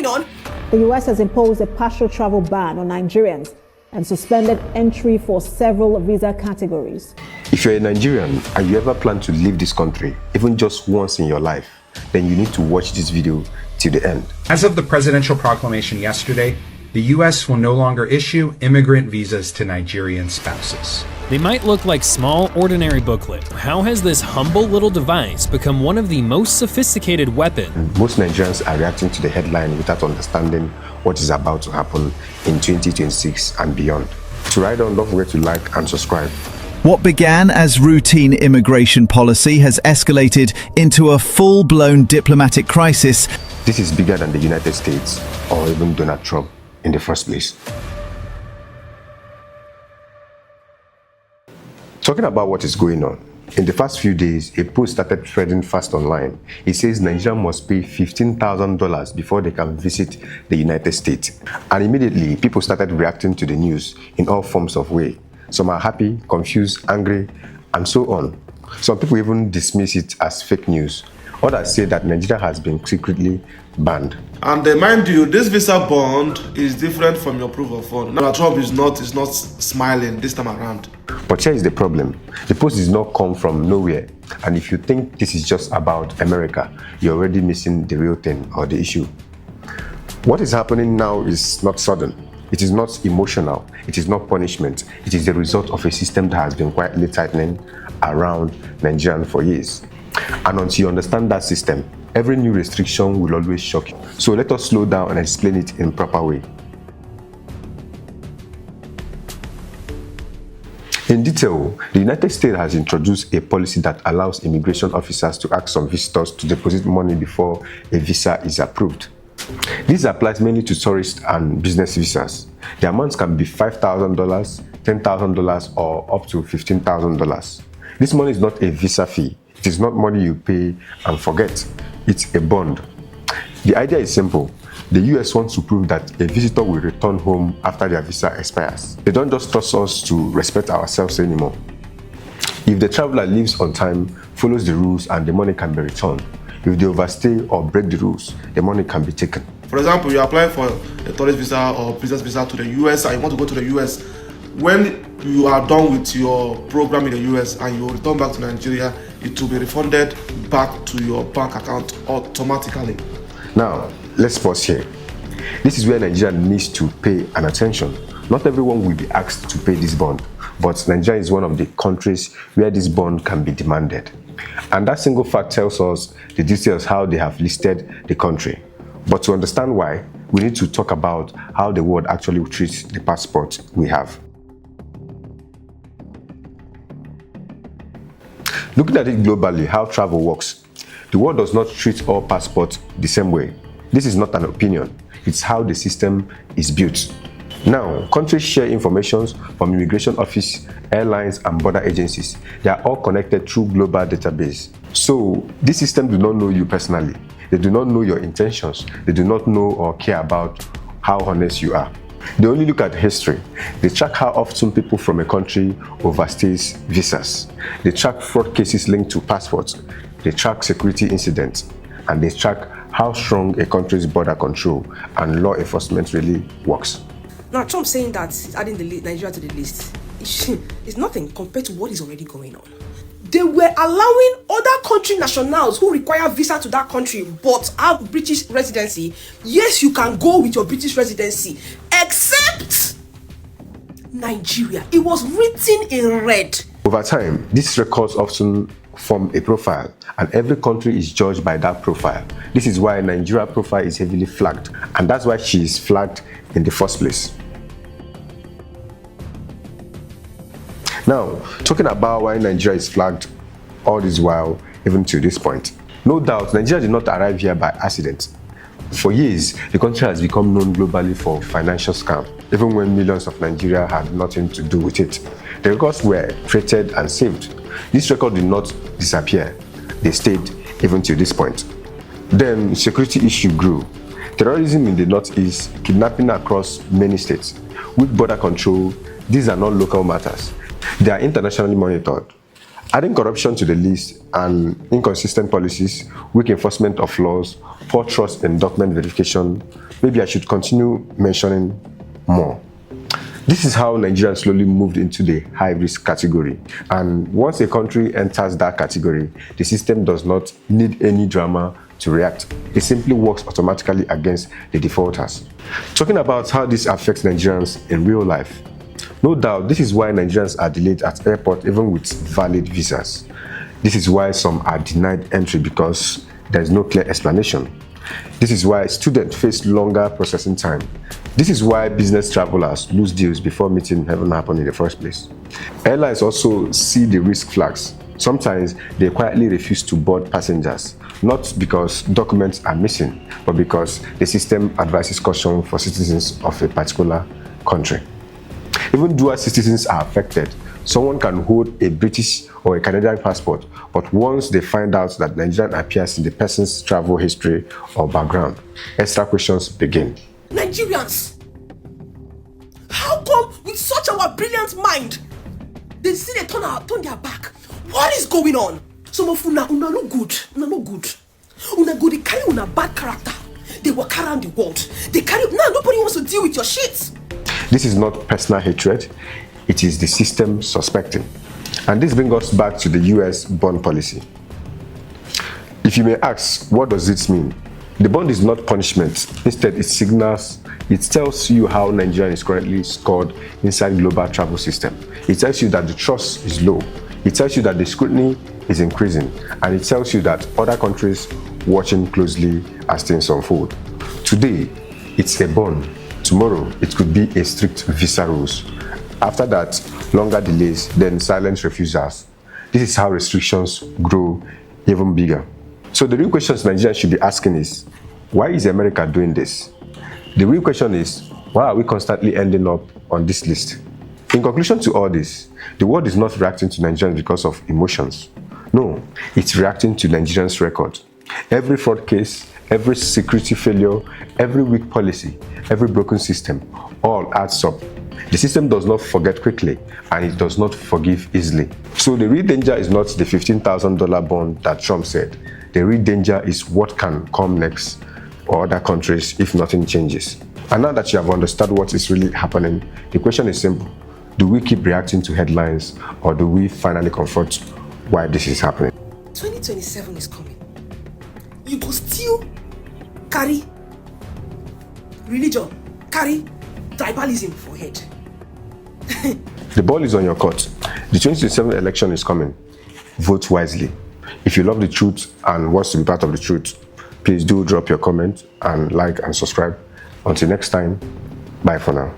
on? The US has imposed a partial travel ban on Nigerians and suspended entry for several visa categories. If you're a Nigerian and you ever plan to leave this country, even just once in your life, then you need to watch this video till the end. As of the presidential proclamation yesterday, the U.S. will no longer issue immigrant visas to Nigerian spouses. They might look like small, ordinary booklet. How has this humble little device become one of the most sophisticated weapons? Most Nigerians are reacting to the headline without understanding what is about to happen in 2026 and beyond. To ride on, don't forget to like and subscribe. What began as routine immigration policy has escalated into a full-blown diplomatic crisis. This is bigger than the United States or even Donald Trump in the first place. Talking about what is going on, in the past few days, a post started trending fast online. It says Nigeria must pay $15,000 before they can visit the United States. And immediately, people started reacting to the news in all forms of way. Some are happy, confused, angry, and so on. Some people even dismiss it as fake news. Others say that Nigeria has been secretly banned. And mind you, this visa bond is different from your proof of fund. Now, Trump is not smiling this time around. But here is the problem. The post does not come from nowhere. And if you think this is just about America, you're already missing the real thing or the issue. What is happening now is not sudden. It is not emotional. It is not punishment. It is the result of a system that has been quietly tightening around Nigerians for years. And until you understand that system, every new restriction will always shock you. So let us slow down and explain it in a proper way. In detail, the United States has introduced a policy that allows immigration officers to ask some visitors to deposit money before a visa is approved. This applies mainly to tourist and business visas. The amounts can be $5,000, $10,000, or up to $15,000. This money is not a visa fee. It is not money you pay and forget. It's a bond. The idea is simple. The US wants to prove that a visitor will return home after their visa expires. They don't just trust us to respect ourselves anymore. If the traveler leaves on time, follows the rules, and the money can be returned. If they overstay or break the rules, the money can be taken. For example, you apply for a tourist visa or business visa to the US and you want to go to the US. When you are done with your program in the US and you return back to Nigeria, it will be refunded back to your bank account automatically. Now, let's pause here. This is where Nigeria needs to pay an attention. Not everyone will be asked to pay this bond, but Nigeria is one of the countries where this bond can be demanded. And that single fact tells us the details how they have listed the country. But to understand why, we need to talk about how the world actually treats the passport we have. Looking at it globally, how travel works, the world does not treat all passports the same way. This is not an opinion, it's how the system is built. Now, countries share information from immigration office, airlines, and border agencies. They are all connected through global database. So, this system do not know you personally. They do not know your intentions. They do not know or care about how honest you are. They only look at history. They track how often people from a country overstays visas. They track fraud cases linked to passports. They track security incidents. And they track how strong a country's border control and law enforcement really works. Now, Trump saying that he's adding Nigeria to the list is nothing compared to what is already going on. They were allowing other country nationals who require visa to that country but have British residency. Yes, you can go with your British residency, except Nigeria. It was written in red. Over time, these records often form a profile, and every country is judged by that profile. This is why Nigeria's profile is heavily flagged, and that's why she is flagged in the first place. Now, talking about why Nigeria is flagged all this while, even to this point. No doubt, Nigeria did not arrive here by accident. For years, the country has become known globally for financial scams, even when millions of Nigerians had nothing to do with it. The records were created and saved. This record did not disappear. They stayed even to this point. Then, security issue grew. Terrorism in the northeast, kidnapping across many states. With border control, these are not local matters. They are internationally monitored. Adding corruption to the list and inconsistent policies, weak enforcement of laws, poor trust in document verification, maybe I should continue mentioning more. This is how Nigeria slowly moved into the high-risk category. And once a country enters that category, the system does not need any drama to react. It simply works automatically against the defaulters. Talking about how this affects Nigerians in real life. No doubt, this is why Nigerians are delayed at airport even with valid visas. This is why some are denied entry because there is no clear explanation. This is why students face longer processing time. This is why business travelers lose deals before meeting haven't happened in the first place. Airlines also see the risk flags. Sometimes they quietly refuse to board passengers, not because documents are missing, but because the system advises caution for citizens of a particular country. Even dual citizens are affected. Someone can hold a British or a Canadian passport, but once they find out that Nigerian appears in the person's travel history or background, extra questions begin. Nigerians, how come with such our brilliant mind, they see they turn their back? What is going on? Some of una no good, una no good. Una go, they carry una bad character. They walk around the world. They carry, now nobody wants to deal with your shit. This is not personal hatred, it is the system suspecting. And this brings us back to the US bond policy. If you may ask, what does it mean? The bond is not punishment. Instead, it tells you how Nigeria is currently scored inside global travel system. It tells you that the trust is low. It tells you that the scrutiny is increasing. And it tells you that other countries watching closely as things unfold. Today, it's a bond. Tomorrow, it could be a strict visa rules. After that, longer delays, then silent refusals. This is how restrictions grow even bigger. So the real question Nigerians should be asking is, why is America doing this? The real question is, why are we constantly ending up on this list? In conclusion to all this, the world is not reacting to Nigerians because of emotions. No, it's reacting to Nigerians' record. Every fraud case, every security failure, every weak policy, every broken system, all adds up. The system does not forget quickly, and it does not forgive easily. So the real danger is not the $15,000 bond that Trump said. The real danger is what can come next or other countries if nothing changes. And now that you have understood what is really happening, the question is simple. Do we keep reacting to headlines, or do we finally confront why this is happening? 2027 is coming. You go still carry religion, carry tribalism for head. The ball is on your court. The 2027 election is coming. Vote wisely. If you love the truth and want to be part of the truth, please do drop your comment and like and subscribe. Until next time, bye for now.